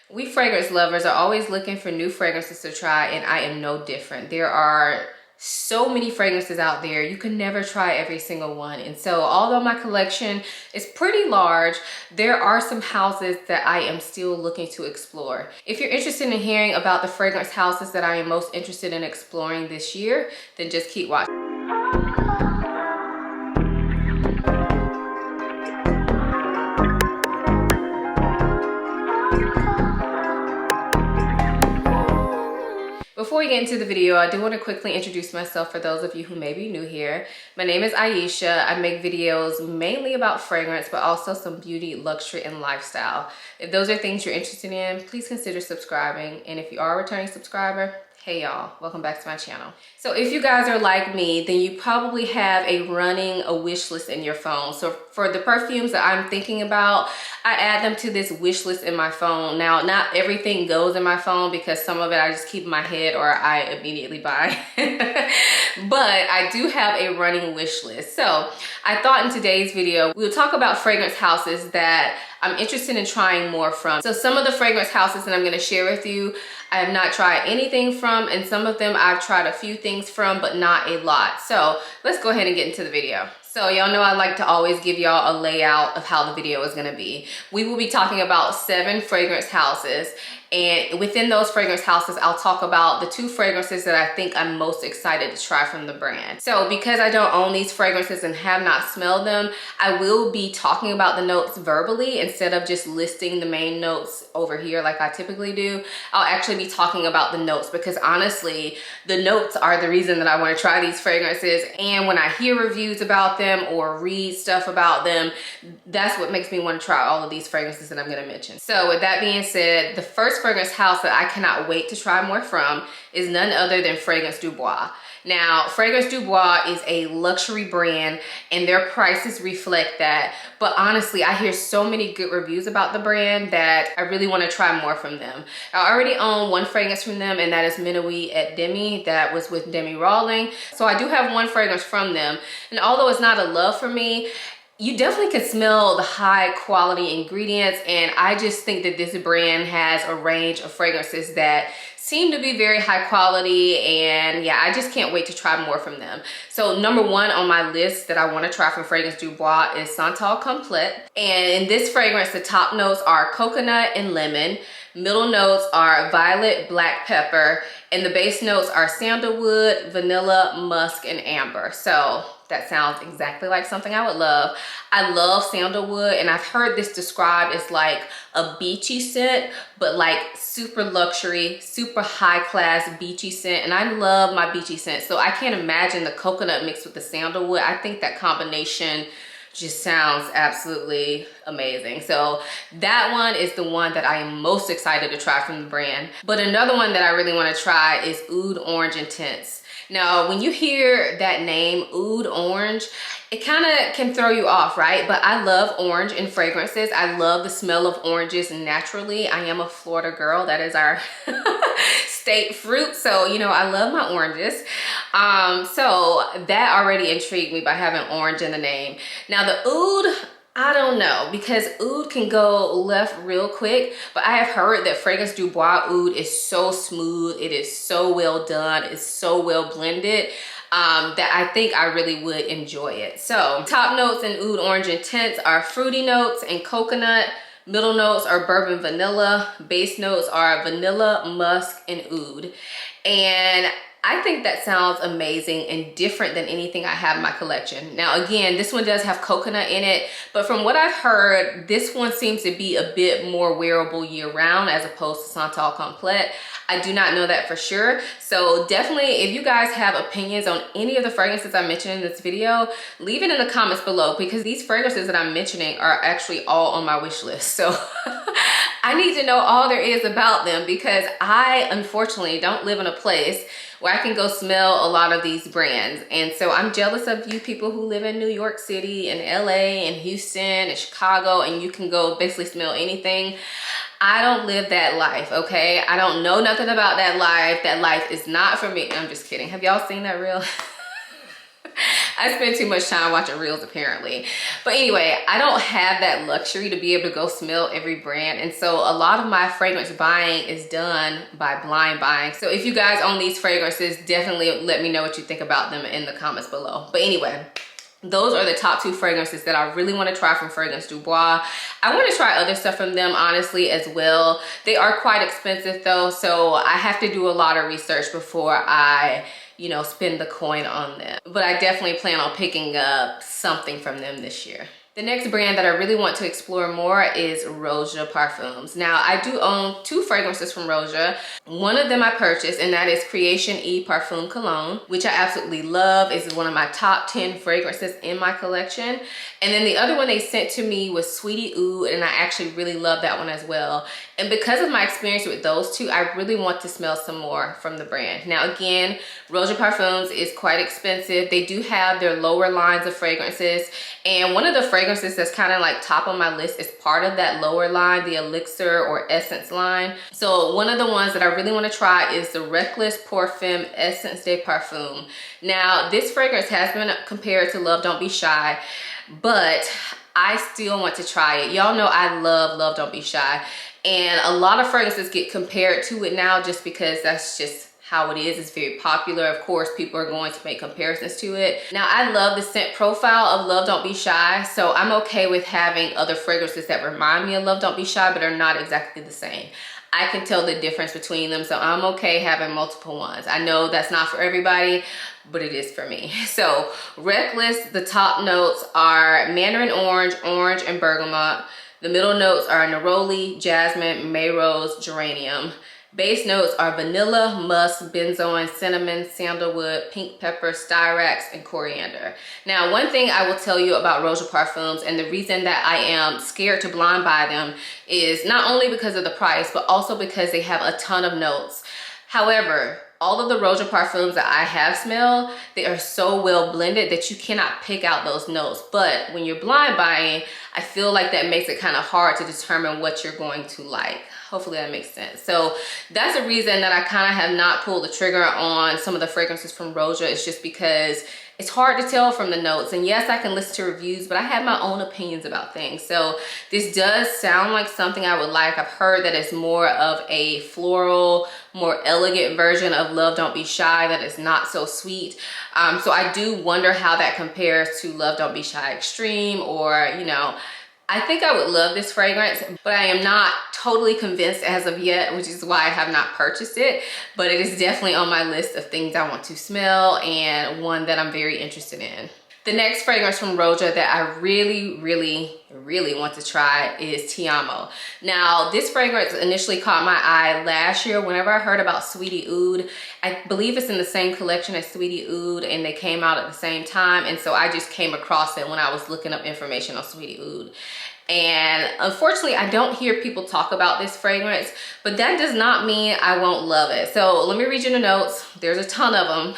We fragrance lovers are always looking for new fragrances to try, and I am no different. There are so many fragrances out there. You can never try every single one. And so although my collection is pretty large, there are some houses that I am still looking to explore. If you're interested in hearing about the fragrance houses that I am most interested in exploring this year, then just keep watching. Before we get into the video, I do want to quickly introduce myself for those of you who may be new here. My name is Ayesha. I make videos mainly about fragrance, but also some beauty, luxury, and lifestyle. If those are things you're interested in, please consider subscribing. And if you are a returning subscriber, hey y'all, welcome back to my channel. So if you guys are like me, then you probably have a wish list in your phone. So for the perfumes that I'm thinking about, I add them to this wish list in my phone. Now, not everything goes in my phone because some of it I just keep in my head or I immediately buy. But I do have a running wish list. So I thought in today's video, we'll talk about fragrance houses that I'm interested in trying more from. So some of the fragrance houses that I'm gonna share with you, I have not tried anything from, and some of them I've tried a few things from, but not a lot. So let's go ahead and get into the video. So y'all know I like to always give y'all a layout of how the video is gonna be. We will be talking about 7 fragrance houses, and within those fragrance houses, I'll talk about the 2 fragrances that I think I'm most excited to try from the brand. So because I don't own these fragrances and have not smelled them, I will be talking about the notes verbally instead of just listing the main notes over here like I typically do. I'll actually be talking about the notes because honestly, the notes are the reason that I want to try these fragrances. And when I hear reviews about them or read stuff about them, that's what makes me want to try all of these fragrances that I'm going to mention. So with that being said, the first fragrance house that I cannot wait to try more from is none other than Fragrance Dubois. Now, Fragrance Dubois is a luxury brand and their prices reflect that. But honestly, I hear so many good reviews about the brand that I really want to try more from them. I already own one fragrance from them, and that is Minuit at Demi. That was with Demi Rawling. So I do have one fragrance from them. And although it's not a love for me, you definitely can smell the high quality ingredients, and I just think that this brand has a range of fragrances that seem to be very high quality, and yeah, I just can't wait to try more from them. So number 1 on my list that I want to try from Fragrance Dubois is Santal Complete, and in this fragrance, the top notes are coconut and lemon, middle notes are violet, black pepper, and the base notes are sandalwood, vanilla, musk, and amber. So that sounds exactly like something I would love. I love sandalwood, and I've heard this described as like a beachy scent, but like super luxury, super high class beachy scent. And I love my beachy scent. So I can't imagine the coconut mixed with the sandalwood. I think that combination just sounds absolutely amazing. So that one is the one that I am most excited to try from the brand. But another one that I really want to try is Oud Orange Intense. Now, when you hear that name, Oud Orange, it kind of can throw you off, right? But I love orange in fragrances. I love the smell of oranges naturally. I am a Florida girl. That is our state fruit. So, you know, I love my oranges. So that already intrigued me by having orange in the name. Now the Oud, I don't know, because oud can go left real quick, but I have heard that Fragrance Dubois oud is so smooth, it is so well done, it's so well blended, that I think I really would enjoy it. So top notes in Oud Orange Intense are fruity notes and coconut, middle notes are bourbon vanilla, base notes are vanilla, musk, and oud. And I think that sounds amazing and different than anything I have in my collection. Now, again, this one does have coconut in it, but from what I've heard, this one seems to be a bit more wearable year round as opposed to Santal Complete. I do not know that for sure. So definitely, if you guys have opinions on any of the fragrances I mentioned in this video, leave it in the comments below, because these fragrances that I'm mentioning are actually all on my wish list. So I need to know all there is about them, because I unfortunately don't live in a place where I can go smell a lot of these brands. And so I'm jealous of you people who live in New York City and LA and Houston and Chicago, and you can go basically smell anything. I don't live that life, okay? I don't know nothing about that life. That life is not for me. I'm just kidding. Have y'all seen that reel? I spend too much time watching reels apparently. But anyway, I don't have that luxury to be able to go smell every brand. And so a lot of my fragrance buying is done by blind buying. So if you guys own these fragrances, definitely let me know what you think about them in the comments below. But anyway, those are the top 2 fragrances that I really want to try from Fragrance Dubois. I want to try other stuff from them, honestly, as well. They are quite expensive though, so I have to do a lot of research before I, you know, spend the coin on them. But I definitely plan on picking up something from them this year. The next brand that I really want to explore more is Roja Parfums. Now, I do own 2 fragrances from Roja. One of them I purchased, and that is Creation E Parfum Cologne, which I absolutely love. It's one of my top 10 fragrances in my collection. And then the other one they sent to me was Sweetie Oud, and I actually really love that one as well. And because of my experience with those 2, I really want to smell some more from the brand. Now, again, Roja Parfums is quite expensive. They do have their lower lines of fragrances, and one of the fragrances that's kind of like top of my list is part of that lower line, the Elixir or Essence line. So one of the ones that I really want to try is the Reckless Parfum Essence de Parfum. Now, this fragrance has been compared to Love Don't Be Shy, but I still want to try it. Y'all know I love Don't Be Shy. And a lot of fragrances get compared to it now just because that's just how it is. It's very popular. Of course, people are going to make comparisons to it. Now, I love the scent profile of Love Don't Be Shy, so I'm okay with having other fragrances that remind me of Love Don't Be Shy but are not exactly the same. I can tell the difference between them, so I'm okay having multiple ones. I know that's not for everybody, but it is for me. So Reckless, the top notes are Mandarin Orange, Orange, and Bergamot. The middle notes are Neroli, Jasmine, May Rose, Geranium. Base notes are vanilla, musk, benzoin, cinnamon, sandalwood, pink pepper, styrax, and coriander. Now, one thing I will tell you about Roja Parfums, and the reason that I am scared to blind buy them, is not only because of the price, but also because they have a ton of notes. However, all of the Roja Parfums that I have smelled, they are so well blended that you cannot pick out those notes. But when you're blind buying, I feel like that makes it kind of hard to determine what you're going to like. Hopefully that makes sense. So that's the reason that I kind of have not pulled the trigger on some of the fragrances from Roja. It's just because it's hard to tell from the notes. And yes, I can listen to reviews, but I have my own opinions about things. So this does sound like something I would like. I've heard that it's more of a floral, more elegant version of Love Don't Be Shy that is not so sweet. So I do wonder how that compares to Love Don't Be Shy Extreme, or, you know, I think I would love this fragrance, but I am not totally convinced as of yet, which is why I have not purchased it. But it is definitely on my list of things I want to smell, and one that I'm very interested in. The next fragrance from Roja that I really want to try is Ti Amo. Now, this fragrance initially caught my eye last year whenever I heard about Sweetie Oud. I believe it's in the same collection as Sweetie Oud, and they came out at the same time, and so I just came across it when I was looking up information on Sweetie Oud. And unfortunately, I don't hear people talk about this fragrance, but that does not mean I won't love it. So let me read you the notes. There's a ton of them,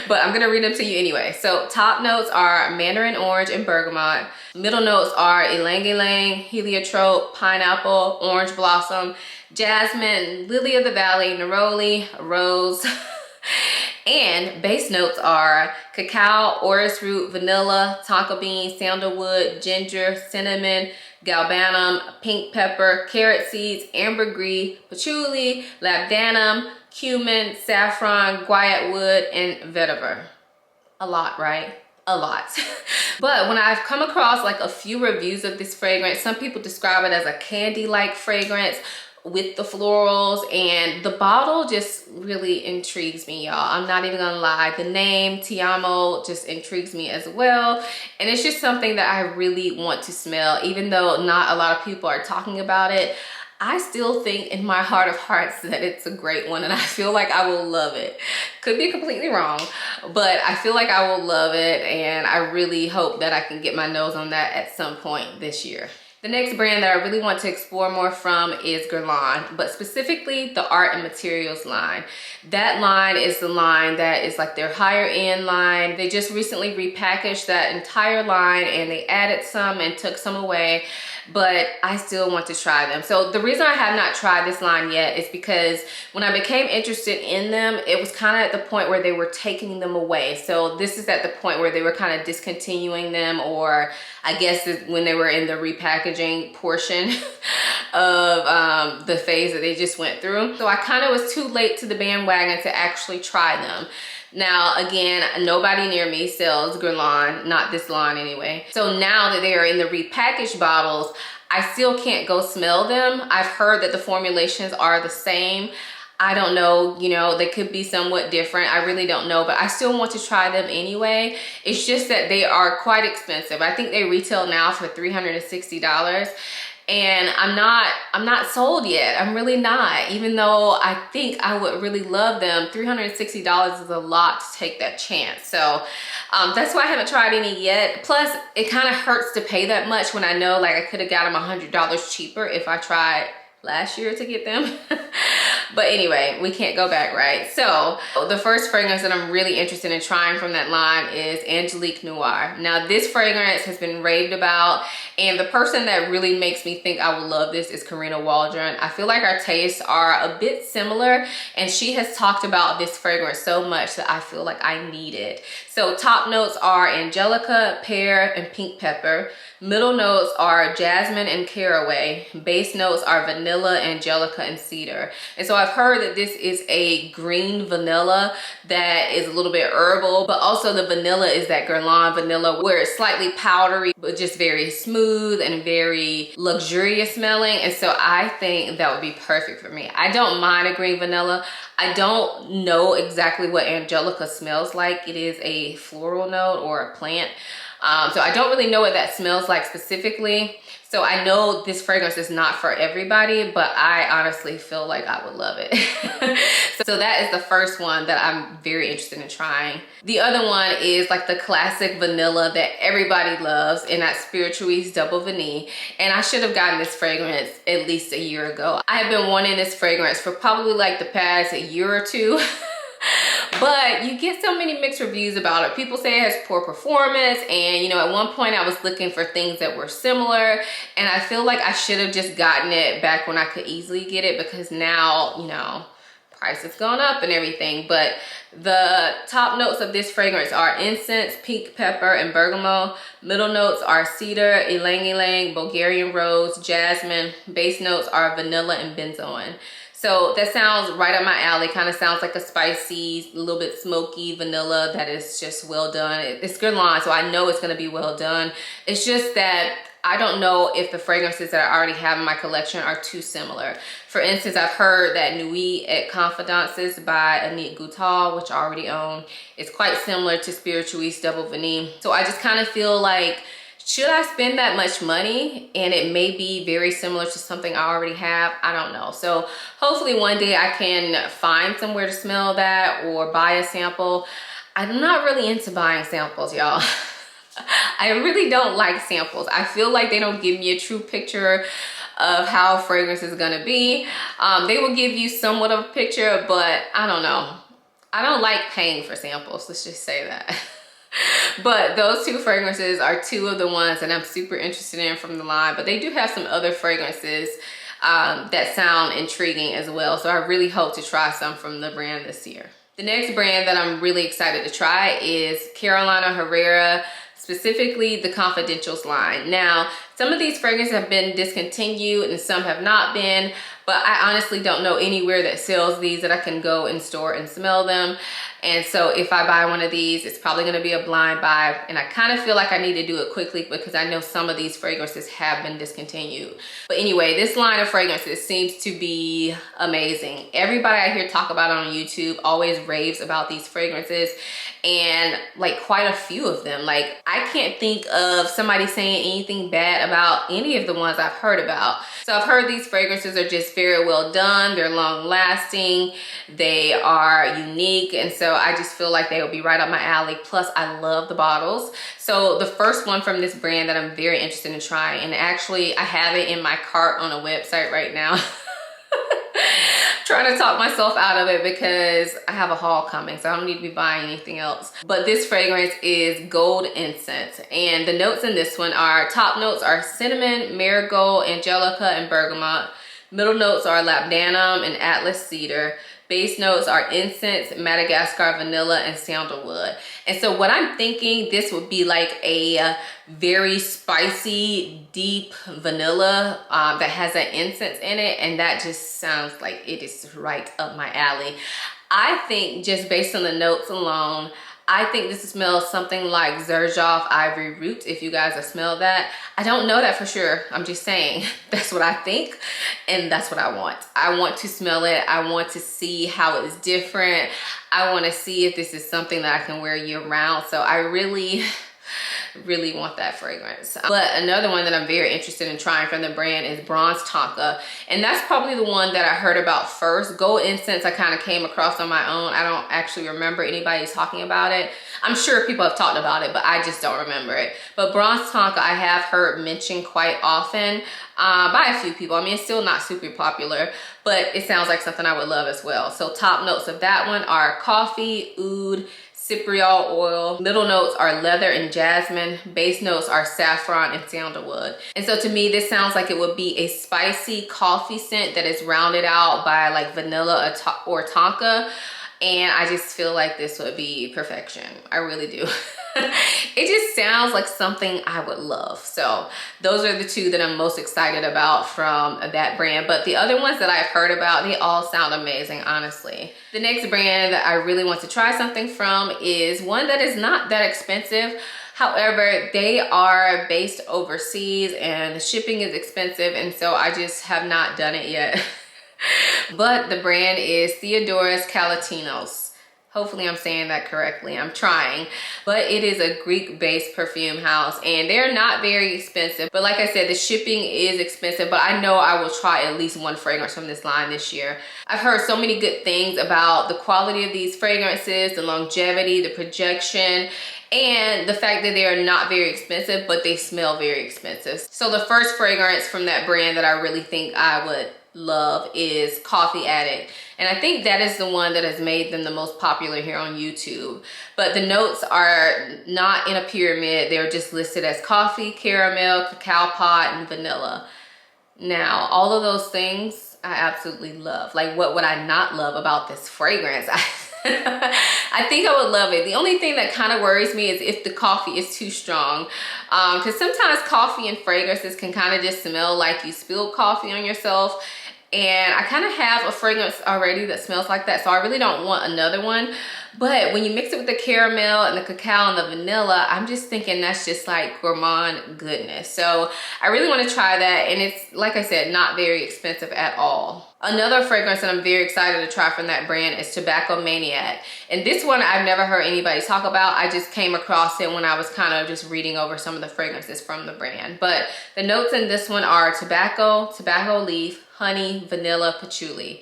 but I'm gonna read them to you anyway. So top notes are Mandarin Orange and Bergamot. Middle notes are Ylang Ylang, Heliotrope, Pineapple, Orange Blossom, Jasmine, Lily of the Valley, Neroli, Rose. And base notes are cacao, orris root, vanilla, tonka bean, sandalwood, ginger, cinnamon, galbanum, pink pepper, carrot seeds, ambergris, patchouli, labdanum, cumin, saffron, guaiac wood, and vetiver. A lot, right? A lot. But when I've come across like a few reviews of this fragrance, some people describe it as a candy-like fragrance with the florals, and the bottle just really intrigues me, y'all. I'm not even gonna lie. The name Ti Amo just intrigues me as well, and it's just something that I really want to smell. Even though not a lot of people are talking about it, I still think in my heart of hearts that it's a great one, and I feel like I will love it. Could be completely wrong, but I feel like I will love it, and I really hope that I can get my nose on that at some point this year. The next brand that I really want to explore more from is Guerlain, but specifically the Art and Materials line. That line is the line that is like their higher end line. They just recently repackaged that entire line, and they added some and took some away. but I still want to try them. So the reason I have not tried this line yet is because when I became interested in them, it was kind of at the point where they were taking them away. So this is at the point where they were kind of discontinuing them, or I guess when they were in the repackaging portion of the phase that they just went through. So I kind of was too late to the bandwagon to actually try them. Now, again, nobody near me sells Guerlain, not this line anyway. So now that they are in the repackaged bottles, I still can't go smell them. I've heard that the formulations are the same. I don't know, you know, they could be somewhat different. I really don't know, but I still want to try them anyway. It's just that they are quite expensive. I think they retail now for $360. And I'm not sold yet. I'm really not. Even though I think I would really love them, $360 is a lot to take that chance. So that's why I haven't tried any yet. Plus, it kind of hurts to pay that much when I know like I could have got them $100 cheaper if I tried last year to get them. But anyway, we can't go back, right? So the first fragrance that I'm really interested in trying from that line is Angelique Noir. Now this fragrance has been raved about, and the person that really makes me think I would love this is Karina Waldron. I feel like our tastes are a bit similar, and she has talked about this fragrance so much that I feel like I need it. So top notes are angelica, pear, and pink pepper. Middle notes are jasmine and caraway. Base notes are vanilla, angelica, and cedar. And so I've heard that this is a green vanilla that is a little bit herbal, but also the vanilla is that Guerlain vanilla where it's slightly powdery, but just very smooth and very luxurious smelling. And so I think that would be perfect for me. I don't mind a green vanilla. I don't know exactly what angelica smells like. It is a floral note or a plant. So I don't really know what that smells like specifically. So I know this fragrance is not for everybody, but I honestly feel like I would love it. So that is the first one that I'm very interested in trying. The other one is like the classic vanilla that everybody loves, and that's Spirituis Double Vanille. And I should have gotten this fragrance at least a year ago. I have been wanting this fragrance for probably like the past year or two. But you get so many mixed reviews about it. People say it has poor performance, and you know, at one point I was looking for things that were similar, and I feel like I should have just gotten it back when I could easily get it, because now, you know, price has gone up and everything. But the top notes of this fragrance are incense, pink pepper, and bergamot. Middle notes are cedar, ylang ylang, Bulgarian rose, jasmine. Base notes are vanilla and benzoin. So that sounds right up my alley. Kind of sounds like a spicy, a little bit smoky vanilla that is just well done. It's Guerlain, so I know it's going to be well done. It's just that I don't know if the fragrances that I already have in my collection are too similar. For instance, I've heard that Nuit et Confidences by Anit Goutal, which I already own, is quite similar to Spirituis Double Vanille. So I just kind of feel like, should I spend that much money and it may be very similar to something I already have? I don't know. So hopefully one day I can find somewhere to smell that or buy a sample. I'm not really into buying samples, y'all. I really don't like samples. I feel like they don't give me a true picture of how a fragrance is gonna be. They will give you somewhat of a picture, but I don't know. I don't like paying for samples, let's just say that. But those two fragrances are two of the ones that I'm super interested in from the line. But they do have some other fragrances that sound intriguing as well. So I really hope to try some from the brand this year. The next brand that I'm really excited to try is Carolina Herrera, specifically the Confidentials line. Now, some of these fragrances have been discontinued and some have not been, but I honestly don't know anywhere that sells these that I can go in store and smell them. And so if I buy one of these, it's probably gonna be a blind buy. And I kind of feel like I need to do it quickly because I know some of these fragrances have been discontinued. But anyway, this line of fragrances seems to be amazing. Everybody I hear talk about it on YouTube always raves about these fragrances, and like quite a few of them. Like I can't think of somebody saying anything bad about any of the ones I've heard about. So I've heard these fragrances are just very well done. They're long lasting. They are unique. And so I just feel like they will be right up my alley. Plus I love the bottles. So the first one from this brand that I'm very interested in trying, and actually I have it in my cart on a website right now. trying to talk myself out of it because I have a haul coming, so I don't need to be buying anything else. But this fragrance is Gold Incense, and the notes in this one are, top notes are cinnamon, marigold, angelica, and bergamot. Middle notes are labdanum and atlas cedar. Base notes are incense, Madagascar vanilla, and sandalwood. And so what I'm thinking, this would be like a very spicy, deep vanilla that has an incense in it. And that just sounds like it is right up my alley. I think just based on the notes alone, I think this smells something like Xerjoff Ivory Root, if you guys have smelled that. I don't know that for sure. I'm just saying that's what I think, and that's what I want. I want to smell it. I want to see how it's different. I want to see if this is something that I can wear year round. So I really want that fragrance. But another one that I'm very interested in trying from the brand is Bronze Tonka, and that's probably the one that I heard about first. Gold Incense I kind of came across on my own. I don't actually remember anybody talking about it. I'm sure people have talked about it, but I just don't remember it. But Bronze Tonka I have heard mentioned quite often by a few people. I mean, it's still not super popular, but it sounds like something I would love as well. So top notes of that one are coffee, oud, cypriol oil. Middle notes are leather and jasmine. Base notes are saffron and sandalwood. And so to me, this sounds like it would be a spicy coffee scent that is rounded out by like vanilla or tonka. And I just feel like this would be perfection. I really do. It just sounds like something I would love. So those are the two that I'm most excited about from that brand. But the other ones that I've heard about, they all sound amazing, honestly. The next brand that I really want to try something from is one that is not that expensive. However, they are based overseas and the shipping is expensive. And so I just have not done it yet. But the brand is Theodoros Kalotinis. Hopefully I'm saying that correctly. I'm trying. But it is a Greek-based perfume house and they're not very expensive. But like I said, the shipping is expensive, but I know I will try at least one fragrance from this line this year. I've heard so many good things about the quality of these fragrances, the longevity, the projection, and the fact that they are not very expensive, but they smell very expensive. So the first fragrance from that brand that I really think I would love is Coffee Addict, and I think that is the one that has made them the most popular here on YouTube. But the notes are not in a pyramid, they're just listed as coffee, caramel, cacao pod, and vanilla. Now all of those things I absolutely love. Like, what would I not love about this fragrance? I think I would love it. The only thing that kind of worries me is if the coffee is too strong, because sometimes coffee and fragrances can kind of just smell like you spilled coffee on yourself, and I kind of have a fragrance already that smells like that, so I really don't want another one. But when you mix it with the caramel and the cacao and the vanilla, I'm just thinking that's just like gourmand goodness. So I really want to try that, and it's, like I said, not very expensive at all. Another fragrance that I'm very excited to try from that brand is Tobacco Maniac. And this one I've never heard anybody talk about. I just came across it when I was kind of just reading over some of the fragrances from the brand. But the notes in this one are tobacco, tobacco leaf, honey, vanilla, patchouli.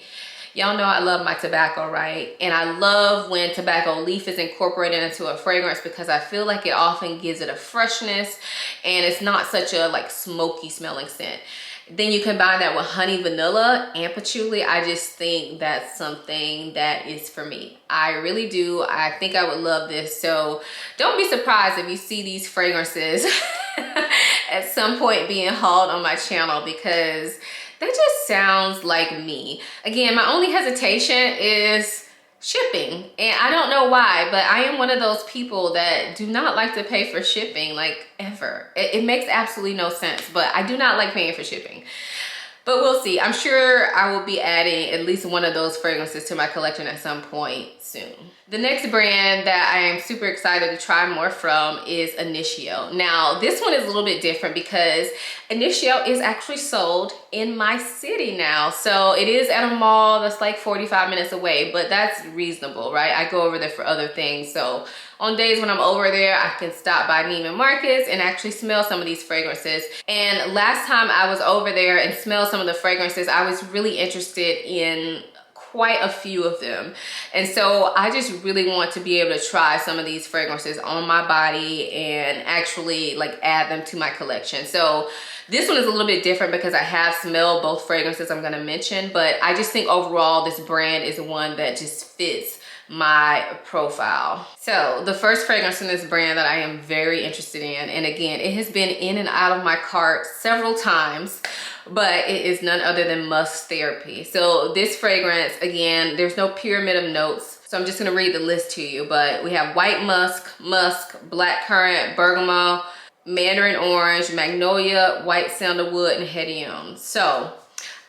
Y'all know I love my tobacco, right? And I love when tobacco leaf is incorporated into a fragrance because I feel like it often gives it a freshness and it's not such a like smoky smelling scent. Then you combine that with honey, vanilla, and patchouli. I just think that's something that is for me. I really do. I think I would love this. So don't be surprised if you see these fragrances at some point being hauled on my channel, because that just sounds like me. Again, my only hesitation is shipping, and I don't know why, but I am one of those people that do not like to pay for shipping, like, ever. It makes absolutely no sense, but I do not like paying for shipping. But we'll see. I'm sure I will be adding at least one of those fragrances to my collection at some point soon. The next brand that I am super excited to try more from is Initio. Now, this one is a little bit different because Initio is actually sold in my city now. So it is at a mall that's like 45 minutes away, but that's reasonable, right? I go over there for other things. So on days when I'm over there, I can stop by Neiman Marcus and actually smell some of these fragrances. And last time I was over there and smelled some of the fragrances, I was really interested in quite a few of them. And so I just really want to be able to try some of these fragrances on my body and actually like add them to my collection. So this one is a little bit different because I have smelled both fragrances I'm gonna mention, but I just think overall this brand is one that just fits my profile. So the first fragrance in this brand that I am very interested in, and again, it has been in and out of my cart several times, but it is none other than Musk Therapy. So this fragrance, again, there's no pyramid of notes, so I'm just gonna read the list to you, but we have white musk, blackcurrant, bergamot, mandarin orange, magnolia, white sandalwood, and hedione. So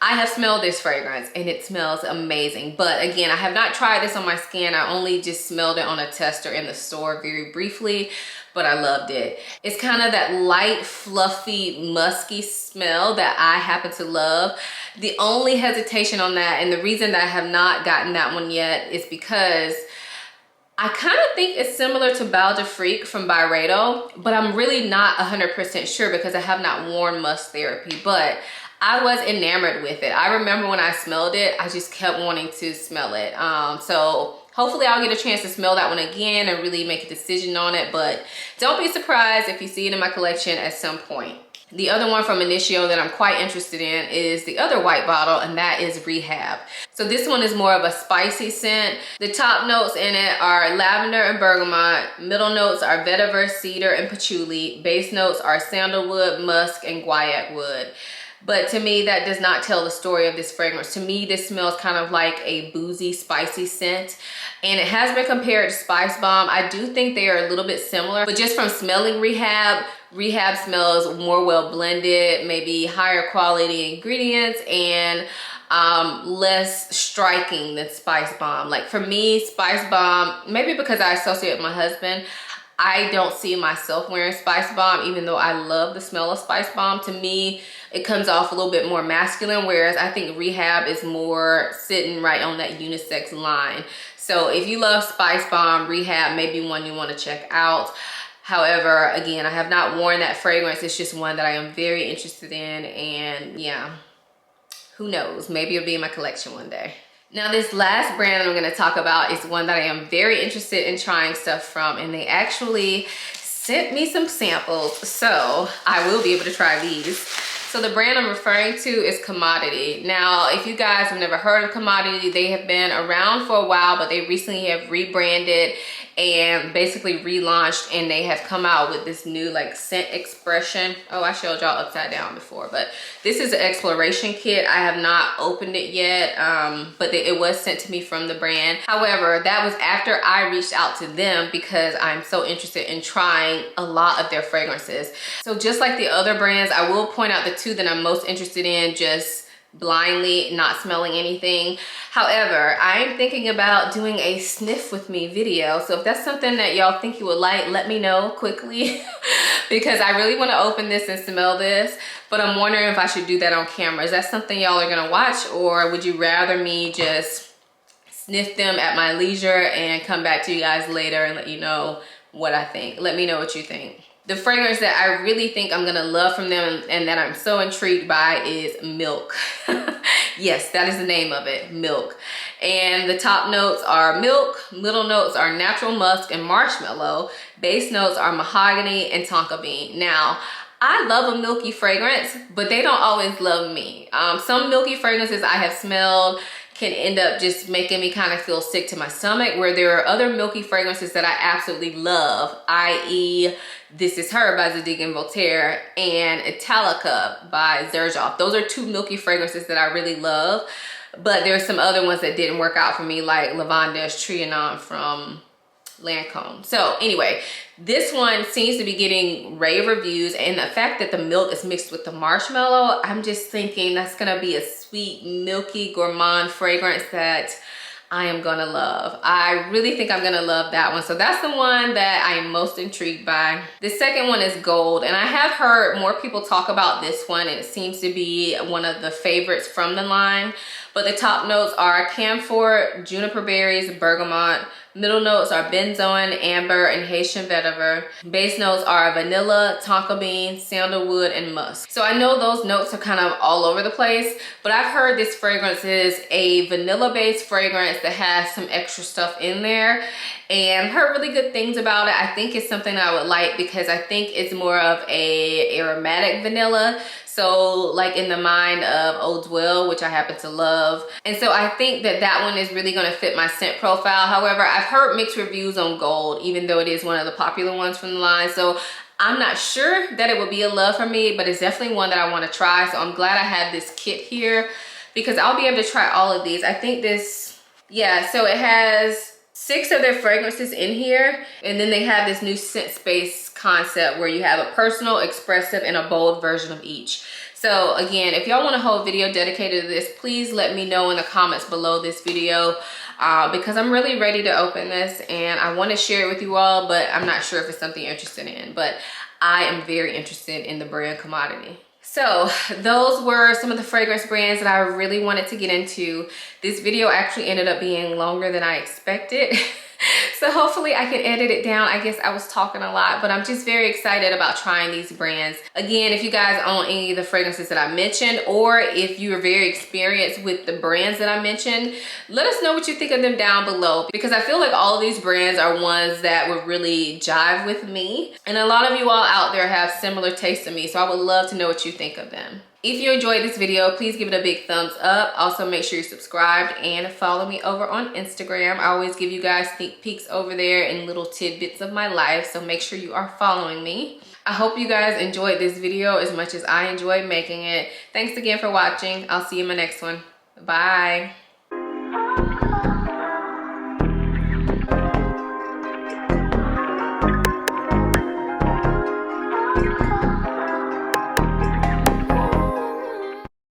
I have smelled this fragrance and it smells amazing. But again, I have not tried this on my skin. I only just smelled it on a tester in the store very briefly, but I loved it. It's kind of that light, fluffy, musky smell that I happen to love. The only hesitation on that, and the reason that I have not gotten that one yet, is because I kind of think it's similar to Bal de Freak from Byredo, but I'm really not 100% sure because I have not worn Musk Therapy, but I was enamored with it. I remember when I smelled it, I just kept wanting to smell it. So hopefully I'll get a chance to smell that one again and really make a decision on it, but don't be surprised if you see it in my collection at some point. The other one from Initio that I'm quite interested in is the other white bottle, and that is Rehab. So this one is more of a spicy scent. The top notes in it are lavender and bergamot. Middle notes are vetiver, cedar, and patchouli. Base notes are sandalwood, musk, and guaiac wood. But to me, that does not tell the story of this fragrance. To me, this smells kind of like a boozy, spicy scent. And it has been compared to Spice Bomb. I do think they are a little bit similar, but just from smelling Rehab smells more well blended, maybe higher quality ingredients, and less striking than Spice Bomb. Like for me, Spice Bomb, maybe because I associate with my husband, I don't see myself wearing Spice Bomb, even though I love the smell of Spice Bomb. To me, it comes off a little bit more masculine, whereas I think Rehab is more sitting right on that unisex line. So if you love Spice Bomb, Rehab may be one you want to check out. However, again, I have not worn that fragrance. It's just one that I am very interested in, and yeah, who knows? Maybe it'll be in my collection one day. Now, this last brand I'm going to talk about is one that I am very interested in trying stuff from, and they actually sent me some samples, so I will be able to try these. So the brand I'm referring to is Commodity. Now, if you guys have never heard of Commodity, they have been around for a while, but they recently have rebranded and basically relaunched, and they have come out with this new like scent expression. Oh, I showed y'all upside down before, but this is an exploration kit. I have not opened it yet, but it was sent to me from the brand. However, that was after I reached out to them because I'm so interested in trying a lot of their fragrances. So just like the other brands, I will point out the two that I'm most interested in, just blindly, not smelling anything. However, I'm thinking about doing a sniff with me video. So if that's something that y'all think you would like, let me know quickly because I really want to open this and smell this, but I'm wondering if I should do that on camera. Is that something y'all are gonna watch, or would you rather me just sniff them at my leisure and come back to you guys later and let you know what I think? Let me know what you think. The fragrance that I really think I'm gonna love from them and that I'm so intrigued by is Milk. Yes, that is the name of it, Milk. And the top notes are milk, middle notes are natural musk and marshmallow, base notes are mahogany and tonka bean. Now, I love a milky fragrance, but they don't always love me. Some milky fragrances I have smelled can end up just making me kind of feel sick to my stomach, where there are other milky fragrances that I absolutely love, i.e. This Is Her by Zadig and Voltaire and Italica by Xerjoff. Those are two milky fragrances that I really love, but there's some other ones that didn't work out for me, like Lavande's Trianon from Lancome. So anyway, this one seems to be getting rave reviews, and the fact that the milk is mixed with the marshmallow, I'm just thinking that's gonna be a sweet, milky, gourmand fragrance that I am gonna love. I really think I'm gonna love that one. So that's the one that I am most intrigued by. The second one is Gold, and I have heard more people talk about this one, and it seems to be one of the favorites from the line. But the top notes are camphor, juniper berries, bergamot, Middle notes are benzoin, amber, and Haitian vetiver. Base notes are vanilla, tonka bean, sandalwood, and musk. So I know those notes are kind of all over the place, but I've heard this fragrance is a vanilla-based fragrance that has some extra stuff in there, and I've heard really good things about it. I think it's something I would like because I think it's more of a aromatic vanilla. So like in the mind of Eau d'Huile, which I happen to love. And so I think that that one is really gonna fit my scent profile. However, I've heard mixed reviews on Gold, even though it is one of the popular ones from the line. So I'm not sure that it would be a love for me, but it's definitely one that I wanna try. So I'm glad I have this kit here because I'll be able to try all of these. I think this, yeah, so it has 6 of their fragrances in here, and then they have this new scent space concept where you have a personal, expressive, and a bold version of each. So again, if y'all want a whole video dedicated to this, please let me know in the comments below this video because I'm really ready to open this and I want to share it with you all, but I'm not sure if it's something you're interested in, but I am very interested in the brand Commodity. So those were some of the fragrance brands that I really wanted to get into. This video actually ended up being longer than I expected. So hopefully I can edit it down. I guess I was talking a lot, but I'm just very excited about trying these brands. Again, if you guys own any of the fragrances that I mentioned, or if you are very experienced with the brands that I mentioned, let us know what you think of them down below, because I feel like all of these brands are ones that would really jive with me. And a lot of you all out there have similar tastes to me, so I would love to know what you think of them. If you enjoyed this video, please give it a big thumbs up. Also, make sure you're subscribed and follow me over on Instagram. I always give you guys sneak peeks over there and little tidbits of my life, so make sure you are following me. I hope you guys enjoyed this video as much as I enjoyed making it. Thanks again for watching. I'll see you in my next one. Bye.